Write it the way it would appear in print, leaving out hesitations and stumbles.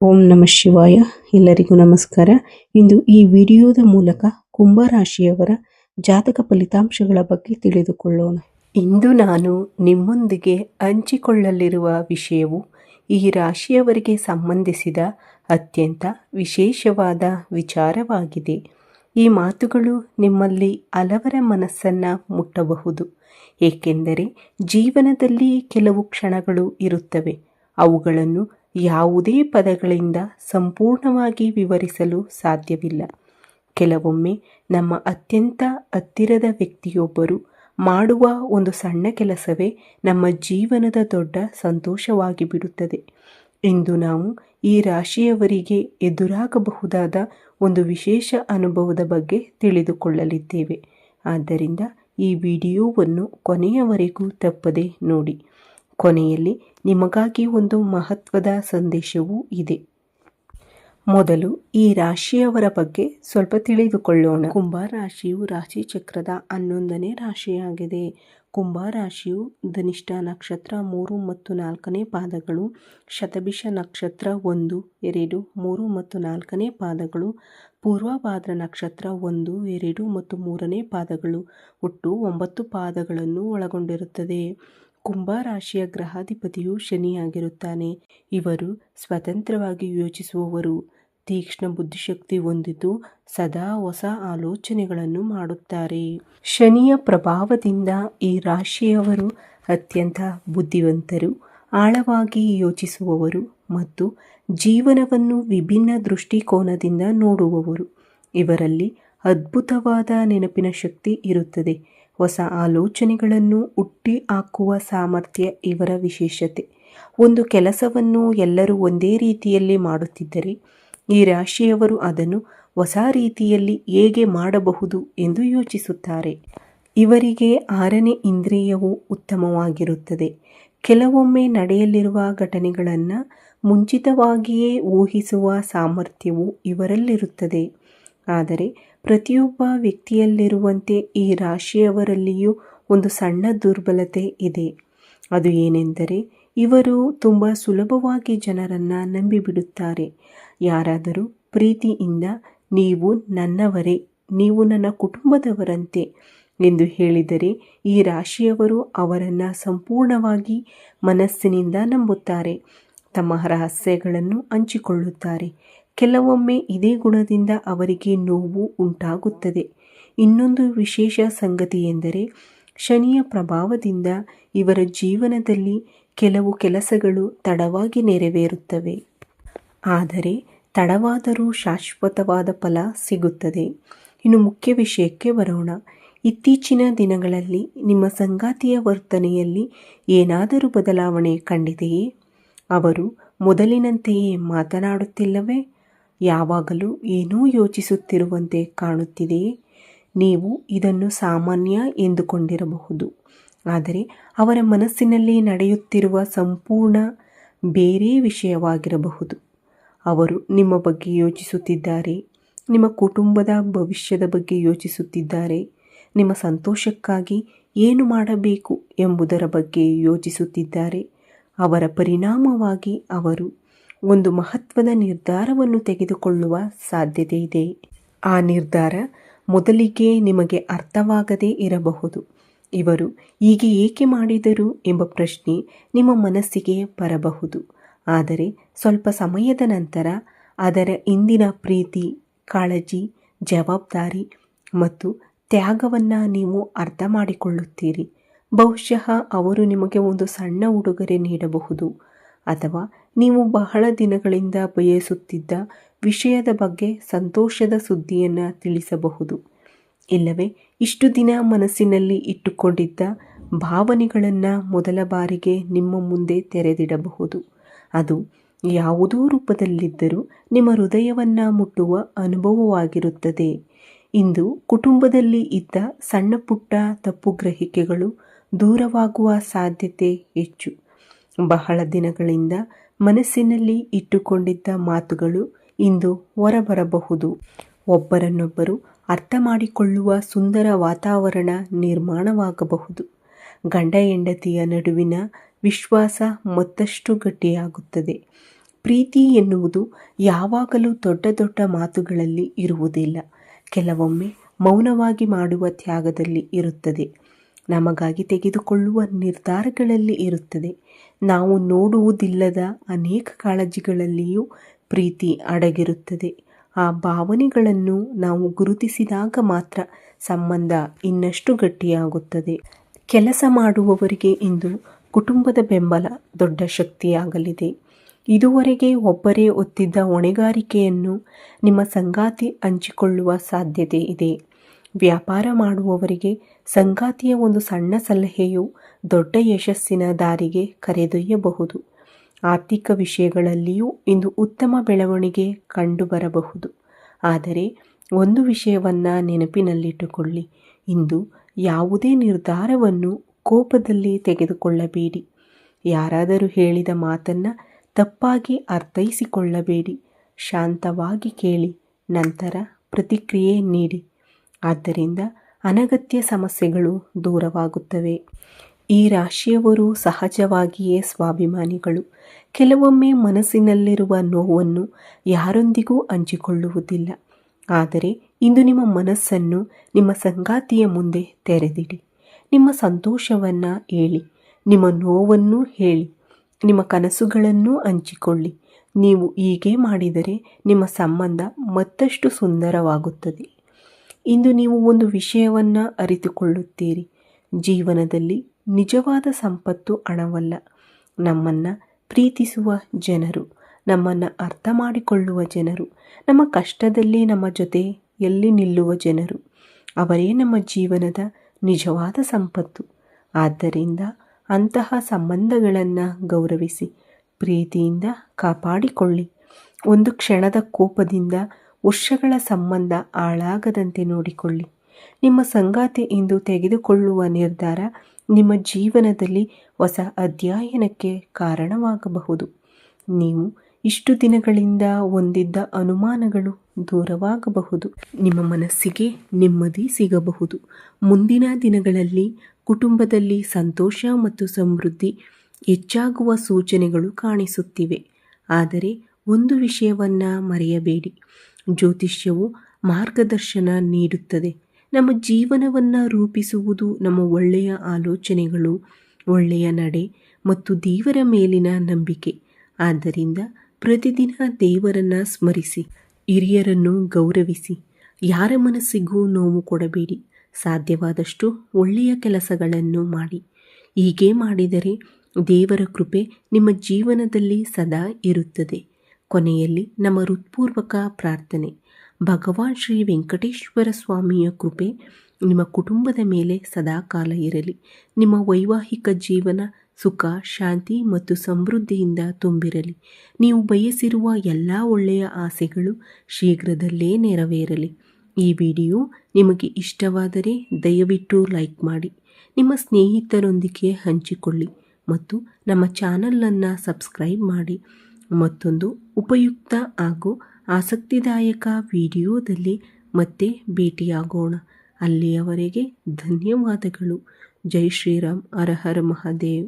ಓಂ ನಮಃ ಶಿವಾಯ. ಎಲ್ಲರಿಗೂ ನಮಸ್ಕಾರ. ಇಂದು ಈ ವಿಡಿಯೋದ ಮೂಲಕ ಕುಂಭರಾಶಿಯವರ ಜಾತಕ ಫಲಿತಾಂಶಗಳ ಬಗ್ಗೆ ತಿಳಿದುಕೊಳ್ಳೋಣ. ಇಂದು ನಾನು ನಿಮ್ಮೊಂದಿಗೆ ಹಂಚಿಕೊಳ್ಳಲಿರುವ ವಿಷಯವು ಈ ರಾಶಿಯವರಿಗೆ ಸಂಬಂಧಿಸಿದ ಅತ್ಯಂತ ವಿಶೇಷವಾದ ವಿಚಾರವಾಗಿದೆ. ಈ ಮಾತುಗಳು ನಿಮ್ಮಲ್ಲಿ ಹಲವರ ಮನಸ್ಸನ್ನು ಮುಟ್ಟಬಹುದು. ಏಕೆಂದರೆ ಜೀವನದಲ್ಲಿ ಕೆಲವು ಕ್ಷಣಗಳು ಇರುತ್ತವೆ. ಅವುಗಳನ್ನು ಯಾವುದೇ ಪದಗಳಿಂದ ಸಂಪೂರ್ಣವಾಗಿ ವಿವರಿಸಲು ಸಾಧ್ಯವಿಲ್ಲ. ಕೆಲವೊಮ್ಮೆ ನಮ್ಮ ಅತ್ಯಂತ ಹತ್ತಿರದ ವ್ಯಕ್ತಿಯೊಬ್ಬರು ಮಾಡುವ ಒಂದು ಸಣ್ಣ ಕೆಲಸವೇ ನಮ್ಮ ಜೀವನದ ದೊಡ್ಡ ಸಂತೋಷವಾಗಿ ಬಿಡುತ್ತದೆ. ಇಂದು ನಾವು ಈ ರಾಶಿಯವರಿಗೆ ಎದುರಾಗಬಹುದಾದ ಒಂದು ವಿಶೇಷ ಅನುಭವದ ಬಗ್ಗೆ ತಿಳಿದುಕೊಳ್ಳಲಿದ್ದೇವೆ. ಆದ್ದರಿಂದ ಈ ವಿಡಿಯೋವನ್ನು ಕೊನೆಯವರೆಗೂ ತಪ್ಪದೆ ನೋಡಿ. ಕೊನೆಯಲ್ಲಿ ನಿಮಗಾಗಿ ಒಂದು ಮಹತ್ವದ ಸಂದೇಶವೂ ಇದೆ. ಮೊದಲು ಈ ರಾಶಿಯವರ ಬಗ್ಗೆ ಸ್ವಲ್ಪ ತಿಳಿದುಕೊಳ್ಳೋಣ. ಕುಂಭ ರಾಶಿಯು ರಾಶಿ ಚಕ್ರದ 11ನೇ ರಾಶಿಯಾಗಿದೆ. ಕುಂಭ ರಾಶಿಯು ಧನಿಷ್ಠ ನಕ್ಷತ್ರ 3 ಮತ್ತು 4ನೇ ಪಾದಗಳು, ಶತಭಿಷ ನಕ್ಷತ್ರ 1, 2, 3 ಮತ್ತು 4ನೇ ಪಾದಗಳು, ಪೂರ್ವಭಾದ್ರ ನಕ್ಷತ್ರ 1, 2 ಮತ್ತು 3ನೇ ಪಾದಗಳು, ಒಟ್ಟು 9 ಪಾದಗಳನ್ನು ಒಳಗೊಂಡಿರುತ್ತದೆ. ಕುಂಭ ರಾಶಿಯ ಗ್ರಹಾಧಿಪತಿಯು ಶನಿಯಾಗಿರುತ್ತಾನೆ. ಇವರು ಸ್ವತಂತ್ರವಾಗಿ ಯೋಚಿಸುವವರು, ತೀಕ್ಷ್ಣ ಬುದ್ಧಿಶಕ್ತಿ ಹೊಂದಿದ್ದು ಸದಾ ಹೊಸ ಆಲೋಚನೆಗಳನ್ನು ಮಾಡುತ್ತಾರೆ. ಶನಿಯ ಪ್ರಭಾವದಿಂದ ಈ ರಾಶಿಯವರು ಅತ್ಯಂತ ಬುದ್ಧಿವಂತರು, ಆಳವಾಗಿ ಯೋಚಿಸುವವರು ಮತ್ತು ಜೀವನವನ್ನು ವಿಭಿನ್ನ ದೃಷ್ಟಿಕೋನದಿಂದ ನೋಡುವವರು. ಇವರಲ್ಲಿ ಅದ್ಭುತವಾದ ನೆನಪಿನ ಶಕ್ತಿ ಇರುತ್ತದೆ. ಹೊಸ ಆಲೋಚನೆಗಳನ್ನು ಹುಟ್ಟಿ ಹಾಕುವ ಸಾಮರ್ಥ್ಯ ಇವರ ವಿಶೇಷತೆ. ಒಂದು ಕೆಲಸವನ್ನು ಎಲ್ಲರೂ ಒಂದೇ ರೀತಿಯಲ್ಲಿ ಮಾಡುತ್ತಿದ್ದರೆ ಈ ರಾಶಿಯವರು ಅದನ್ನು ಹೊಸ ರೀತಿಯಲ್ಲಿ ಹೇಗೆ ಮಾಡಬಹುದು ಎಂದು ಯೋಚಿಸುತ್ತಾರೆ. ಇವರಿಗೆ 6ನೇ ಇಂದ್ರಿಯವು ಉತ್ತಮವಾಗಿರುತ್ತದೆ. ಕೆಲವೊಮ್ಮೆ ನಡೆಯಲಿರುವ ಘಟನೆಗಳನ್ನು ಮುಂಚಿತವಾಗಿಯೇ ಊಹಿಸುವ ಸಾಮರ್ಥ್ಯವು ಇವರಲ್ಲಿರುತ್ತದೆ. ಆದರೆ ಪ್ರತಿಯೊಬ್ಬ ವ್ಯಕ್ತಿಯಲ್ಲಿರುವಂತೆ ಈ ರಾಶಿಯವರಲ್ಲಿಯೂ ಒಂದು ಸಣ್ಣ ದುರ್ಬಲತೆ ಇದೆ. ಅದು ಏನೆಂದರೆ ಇವರು ತುಂಬ ಸುಲಭವಾಗಿ ಜನರನ್ನು ನಂಬಿಬಿಡುತ್ತಾರೆ. ಯಾರಾದರೂ ಪ್ರೀತಿಯಿಂದ ನೀವು ನನ್ನವರೇ, ನೀವು ನನ್ನ ಕುಟುಂಬದವರಂತೆ ಎಂದು ಹೇಳಿದರೆ ಈ ರಾಶಿಯವರು ಅವರನ್ನು ಸಂಪೂರ್ಣವಾಗಿ ಮನಸ್ಸಿನಿಂದ ನಂಬುತ್ತಾರೆ. ತಮ್ಮ ರಹಸ್ಯಗಳನ್ನು ಹಂಚಿಕೊಳ್ಳುತ್ತಾರೆ. ಕೆಲವೊಮ್ಮೆ ಇದೇ ಗುಣದಿಂದ ಅವರಿಗೆ ನೋವು ಉಂಟಾಗುತ್ತದೆ. ಇನ್ನೊಂದು ವಿಶೇಷ ಸಂಗತಿ ಎಂದರೆ ಶನಿಯ ಪ್ರಭಾವದಿಂದ ಇವರ ಜೀವನದಲ್ಲಿ ಕೆಲವು ಕೆಲಸಗಳು ತಡವಾಗಿ ನೆರವೇರುತ್ತವೆ. ಆದರೆ ತಡವಾದರೂ ಶಾಶ್ವತವಾದ ಫಲ ಸಿಗುತ್ತದೆ. ಇನ್ನು ಮುಖ್ಯ ವಿಷಯಕ್ಕೆ ಬರೋಣ. ಇತ್ತೀಚಿನ ದಿನಗಳಲ್ಲಿ ನಿಮ್ಮ ಸಂಗಾತಿಯ ವರ್ತನೆಯಲ್ಲಿ ಏನಾದರೂ ಬದಲಾವಣೆ ಕಂಡಿದೆಯೇ? ಅವರು ಮೊದಲಿನಂತೆಯೇ ಮಾತನಾಡುತ್ತಿಲ್ಲವೇ? ಯಾವಾಗಲೂ ಏನೋ ಯೋಚಿಸುತ್ತಿರುವಂತೆ ಕಾಣುತ್ತಿದೆಯೇ? ನೀವು ಇದನ್ನು ಸಾಮಾನ್ಯ ಎಂದುಕೊಂಡಿರಬಹುದು. ಆದರೆ ಅವರ ಮನಸ್ಸಿನಲ್ಲಿ ನಡೆಯುತ್ತಿರುವ ಸಂಪೂರ್ಣ ಬೇರೆ ವಿಷಯವಾಗಿರಬಹುದು. ಅವರು ನಿಮ್ಮ ಬಗ್ಗೆ ಯೋಚಿಸುತ್ತಿದ್ದಾರೆ, ನಿಮ್ಮ ಕುಟುಂಬದ ಭವಿಷ್ಯದ ಬಗ್ಗೆ ಯೋಚಿಸುತ್ತಿದ್ದಾರೆ, ನಿಮ್ಮ ಸಂತೋಷಕ್ಕಾಗಿ ಏನು ಮಾಡಬೇಕು ಎಂಬುದರ ಬಗ್ಗೆ ಯೋಚಿಸುತ್ತಿದ್ದಾರೆ. ಅವರ ಪರಿಣಾಮವಾಗಿ ಅವರು ಒಂದು ಮಹತ್ವದ ನಿರ್ಧಾರವನ್ನು ತೆಗೆದುಕೊಳ್ಳುವ ಸಾಧ್ಯತೆ ಇದೆ. ಆ ನಿರ್ಧಾರ ಮೊದಲಿಗೆ ನಿಮಗೆ ಅರ್ಥವಾಗದೇ ಇರಬಹುದು. ಇವರು ಹೀಗೆ ಏಕೆ ಮಾಡಿದರು ಎಂಬ ಪ್ರಶ್ನೆ ನಿಮ್ಮ ಮನಸ್ಸಿಗೆ ಬರಬಹುದು. ಆದರೆ ಸ್ವಲ್ಪ ಸಮಯದ ನಂತರ ಅದರ ಹಿಂದಿನ ಪ್ರೀತಿ, ಕಾಳಜಿ, ಜವಾಬ್ದಾರಿ ಮತ್ತು ತ್ಯಾಗವನ್ನು ನೀವು ಅರ್ಥ ಮಾಡಿಕೊಳ್ಳುತ್ತೀರಿ. ಬಹುಶಃ ಅವರು ನಿಮಗೆ ಒಂದು ಸಣ್ಣ ಉಡುಗೊರೆ ನೀಡಬಹುದು, ಅಥವಾ ನೀವು ಬಹಳ ದಿನಗಳಿಂದ ಬಯಸುತ್ತಿದ್ದ ವಿಷಯದ ಬಗ್ಗೆ ಸಂತೋಷದ ಸುದ್ದಿಯನ್ನು ತಿಳಿಸಬಹುದು. ಇಲ್ಲವೇ ಇಷ್ಟು ದಿನ ಮನಸ್ಸಿನಲ್ಲಿ ಇಟ್ಟುಕೊಂಡಿದ್ದ ಭಾವನೆಗಳನ್ನು ಮೊದಲ ಬಾರಿಗೆ ನಿಮ್ಮ ಮುಂದೆ ತೆರೆದಿಡಬಹುದು. ಅದು ಯಾವುದೋ ರೂಪದಲ್ಲಿದ್ದರೂ ನಿಮ್ಮ ಹೃದಯವನ್ನು ಮುಟ್ಟುವ ಅನುಭವವಾಗಿರುತ್ತದೆ. ಇಂದು ಕುಟುಂಬದಲ್ಲಿ ಇದ್ದ ಸಣ್ಣ ಪುಟ್ಟ ತಪ್ಪುಗ್ರಹಿಕೆಗಳು ದೂರವಾಗುವ ಸಾಧ್ಯತೆ ಹೆಚ್ಚು. ಬಹಳ ದಿನಗಳಿಂದ ಮನಸ್ಸಿನಲ್ಲಿ ಇಟ್ಟುಕೊಂಡಿದ್ದ ಮಾತುಗಳು ಇಂದು ಹೊರಬರಬಹುದು. ಒಬ್ಬರನ್ನೊಬ್ಬರು ಅರ್ಥ ಮಾಡಿಕೊಳ್ಳುವ ಸುಂದರ ವಾತಾವರಣ ನಿರ್ಮಾಣವಾಗಬಹುದು. ಗಂಡ ಹೆಂಡತಿಯ ನಡುವಿನ ವಿಶ್ವಾಸ ಮತ್ತಷ್ಟು ಗಟ್ಟಿಯಾಗುತ್ತದೆ. ಪ್ರೀತಿ ಎನ್ನುವುದು ಯಾವಾಗಲೂ ದೊಡ್ಡ ದೊಡ್ಡ ಮಾತುಗಳಲ್ಲಿ ಇರುವುದಿಲ್ಲ. ಕೆಲವೊಮ್ಮೆ ಮೌನವಾಗಿ ಮಾಡುವ ತ್ಯಾಗದಲ್ಲಿ ಇರುತ್ತದೆ. ನಮಗಾಗಿ ತೆಗೆದುಕೊಳ್ಳುವ ನಿರ್ಧಾರಗಳಲ್ಲಿ ಇರುತ್ತದೆ. ನಾವು ನೋಡುವುದಿಲ್ಲದ ಅನೇಕ ಕಾಳಜಿಗಳಲ್ಲಿಯೂ ಪ್ರೀತಿ ಅಡಗಿರುತ್ತದೆ. ಆ ಭಾವನೆಗಳನ್ನು ನಾವು ಗುರುತಿಸಿದಾಗ ಮಾತ್ರ ಸಂಬಂಧ ಇನ್ನಷ್ಟು ಗಟ್ಟಿಯಾಗುತ್ತದೆ. ಕೆಲಸ ಮಾಡುವವರಿಗೆ ಇಂದು ಕುಟುಂಬದ ಬೆಂಬಲ ದೊಡ್ಡ ಶಕ್ತಿಯಾಗಲಿದೆ. ಇದುವರೆಗೆ ಒಬ್ಬರೇ ಹೊತ್ತಿದ್ದ ಹೊಣೆಗಾರಿಕೆಯನ್ನು ನಿಮ್ಮ ಸಂಗಾತಿ ಹಂಚಿಕೊಳ್ಳುವ ಸಾಧ್ಯತೆ ಇದೆ. ವ್ಯಾಪಾರ ಮಾಡುವವರಿಗೆ ಸಂಗಾತಿಯ ಒಂದು ಸಣ್ಣ ಸಲಹೆಯು ದೊಡ್ಡ ಯಶಸ್ಸಿನ ದಾರಿಗೆ ಕರೆದೊಯ್ಯಬಹುದು. ಆರ್ಥಿಕ ವಿಷಯಗಳಲ್ಲಿಯೂ ಇಂದು ಉತ್ತಮ ಬೆಳವಣಿಗೆ ಕಂಡುಬರಬಹುದು. ಆದರೆ ಒಂದು ವಿಷಯವನ್ನು ನೆನಪಿನಲ್ಲಿಟ್ಟುಕೊಳ್ಳಿ, ಇಂದು ಯಾವುದೇ ನಿರ್ಧಾರವನ್ನು ಕೋಪದಲ್ಲಿ ತೆಗೆದುಕೊಳ್ಳಬೇಡಿ. ಯಾರಾದರೂ ಹೇಳಿದ ಮಾತನ್ನು ತಪ್ಪಾಗಿ ಅರ್ಥೈಸಿಕೊಳ್ಳಬೇಡಿ. ಶಾಂತವಾಗಿ ಕೇಳಿ, ನಂತರ ಪ್ರತಿಕ್ರಿಯೆ ನೀಡಿ. ಆದ್ದರಿಂದ ಅನಗತ್ಯ ಸಮಸ್ಯೆಗಳು ದೂರವಾಗುತ್ತವೆ. ಈ ರಾಶಿಯವರು ಸಹಜವಾಗಿಯೇ ಸ್ವಾಭಿಮಾನಿಗಳು. ಕೆಲವೊಮ್ಮೆ ಮನಸ್ಸಿನಲ್ಲಿರುವ ನೋವನ್ನು ಯಾರೊಂದಿಗೂ ಹಂಚಿಕೊಳ್ಳುವುದಿಲ್ಲ. ಆದರೆ ಇಂದು ನಿಮ್ಮ ಮನಸ್ಸನ್ನು ನಿಮ್ಮ ಸಂಗಾತಿಯ ಮುಂದೆ ತೆರೆದಿಡಿ. ನಿಮ್ಮ ಸಂತೋಷವನ್ನು ಹೇಳಿ, ನಿಮ್ಮ ನೋವನ್ನು ಹೇಳಿ, ನಿಮ್ಮ ಕನಸುಗಳನ್ನು ಹಂಚಿಕೊಳ್ಳಿ. ನೀವು ಹೀಗೆ ಮಾಡಿದರೆ ನಿಮ್ಮ ಸಂಬಂಧ ಮತ್ತಷ್ಟು ಸುಂದರವಾಗುತ್ತದೆ. ಇಂದು ನೀವು ಒಂದು ವಿಷಯವನ್ನು ಅರಿತುಕೊಳ್ಳುತ್ತೀರಿ. ಜೀವನದಲ್ಲಿ ನಿಜವಾದ ಸಂಪತ್ತು ಹಣವಲ್ಲ, ನಮ್ಮನ್ನು ಪ್ರೀತಿಸುವ ಜನರು, ನಮ್ಮನ್ನು ಅರ್ಥ ಮಾಡಿಕೊಳ್ಳುವ ಜನರು, ನಮ್ಮ ಕಷ್ಟದಲ್ಲಿ ನಮ್ಮ ಜೊತೆಯಲ್ಲಿ ನಿಲ್ಲುವ ಜನರು, ಅವರೇ ನಮ್ಮ ಜೀವನದ ನಿಜವಾದ ಸಂಪತ್ತು. ಆದ್ದರಿಂದ ಅಂತಹ ಸಂಬಂಧಗಳನ್ನು ಗೌರವಿಸಿ ಪ್ರೀತಿಯಿಂದ ಕಾಪಾಡಿಕೊಳ್ಳಿ. ಒಂದು ಕ್ಷಣದ ಕೋಪದಿಂದ ವರ್ಷಗಳ ಸಂಬಂಧ ಹಾಳಾಗದಂತೆ ನೋಡಿಕೊಳ್ಳಿ. ನಿಮ್ಮ ಸಂಗಾತಿ ಇಂದು ತೆಗೆದುಕೊಳ್ಳುವ ನಿರ್ಧಾರ ನಿಮ್ಮ ಜೀವನದಲ್ಲಿ ಹೊಸ ಅಧ್ಯಾಯನಕ್ಕೆ ಕಾರಣವಾಗಬಹುದು. ನೀವು ಇಷ್ಟು ದಿನಗಳಿಂದ ಹೊಂದಿದ್ದ ಅನುಮಾನಗಳು ದೂರವಾಗಬಹುದು. ನಿಮ್ಮ ಮನಸ್ಸಿಗೆ ನೆಮ್ಮದಿ ಸಿಗಬಹುದು. ಮುಂದಿನ ದಿನಗಳಲ್ಲಿ ಕುಟುಂಬದಲ್ಲಿ ಸಂತೋಷ ಮತ್ತು ಸಮೃದ್ಧಿ ಹೆಚ್ಚಾಗುವ ಸೂಚನೆಗಳು ಕಾಣಿಸುತ್ತಿವೆ. ಆದರೆ ಒಂದು ವಿಷಯವನ್ನು ಮರೆಯಬೇಡಿ, ಜ್ಯೋತಿಷ್ಯವು ಮಾರ್ಗದರ್ಶನ ನೀಡುತ್ತದೆ. ನಮ್ಮ ಜೀವನವನ್ನು ರೂಪಿಸುವುದು ನಮ್ಮ ಒಳ್ಳೆಯ ಆಲೋಚನೆಗಳು, ಒಳ್ಳೆಯ ನಡೆ ಮತ್ತು ದೇವರ ಮೇಲಿನ ನಂಬಿಕೆ. ಆದ್ದರಿಂದ ಪ್ರತಿದಿನ ದೇವರನ್ನು ಸ್ಮರಿಸಿ, ಹಿರಿಯರನ್ನು ಗೌರವಿಸಿ, ಯಾರ ಮನಸ್ಸಿಗೂ ನೋವು ಕೊಡಬೇಡಿ. ಸಾಧ್ಯವಾದಷ್ಟು ಒಳ್ಳೆಯ ಕೆಲಸಗಳನ್ನು ಮಾಡಿ. ಹೀಗೆ ಮಾಡಿದರೆ ದೇವರ ಕೃಪೆ ನಿಮ್ಮ ಜೀವನದಲ್ಲಿ ಸದಾ ಇರುತ್ತದೆ. ಕೊನೆಯಲ್ಲಿ ನಮ್ಮ ಹೃತ್ಪೂರ್ವಕ ಪ್ರಾರ್ಥನೆ. ಭಗವಾನ್ ಶ್ರೀ ವೆಂಕಟೇಶ್ವರ ಸ್ವಾಮಿಯ ಕೃಪೆ ನಿಮ್ಮ ಕುಟುಂಬದ ಮೇಲೆ ಸದಾಕಾಲ ಇರಲಿ. ನಿಮ್ಮ ವೈವಾಹಿಕ ಜೀವನ ಸುಖ, ಶಾಂತಿ ಮತ್ತು ಸಮೃದ್ಧಿಯಿಂದ ತುಂಬಿರಲಿ. ನೀವು ಬಯಸಿರುವ ಎಲ್ಲ ಒಳ್ಳೆಯ ಆಸೆಗಳು ಶೀಘ್ರದಲ್ಲೇ ನೆರವೇರಲಿ. ಈ ವಿಡಿಯೋ ನಿಮಗೆ ಇಷ್ಟವಾದರೆ ದಯವಿಟ್ಟು ಲೈಕ್ ಮಾಡಿ, ನಿಮ್ಮ ಸ್ನೇಹಿತರೊಂದಿಗೆ ಹಂಚಿಕೊಳ್ಳಿ ಮತ್ತು ನಮ್ಮ ಚಾನಲನ್ನು ಸಬ್ಸ್ಕ್ರೈಬ್ ಮಾಡಿ. ಮತ್ತೊಂದು ಉಪಯುಕ್ತ ಹಾಗೂ ಆಸಕ್ತಿದಾಯಕ ವಿಡಿಯೋದಲ್ಲಿ ಮತ್ತೆ ಭೇಟಿಯಾಗೋಣ. ಅಲ್ಲಿಯವರೆಗೆ ಧನ್ಯವಾದಗಳು. ಜೈ ಶ್ರೀರಾಮ್. ಹರ ಹರ ಮಹಾದೇವ್.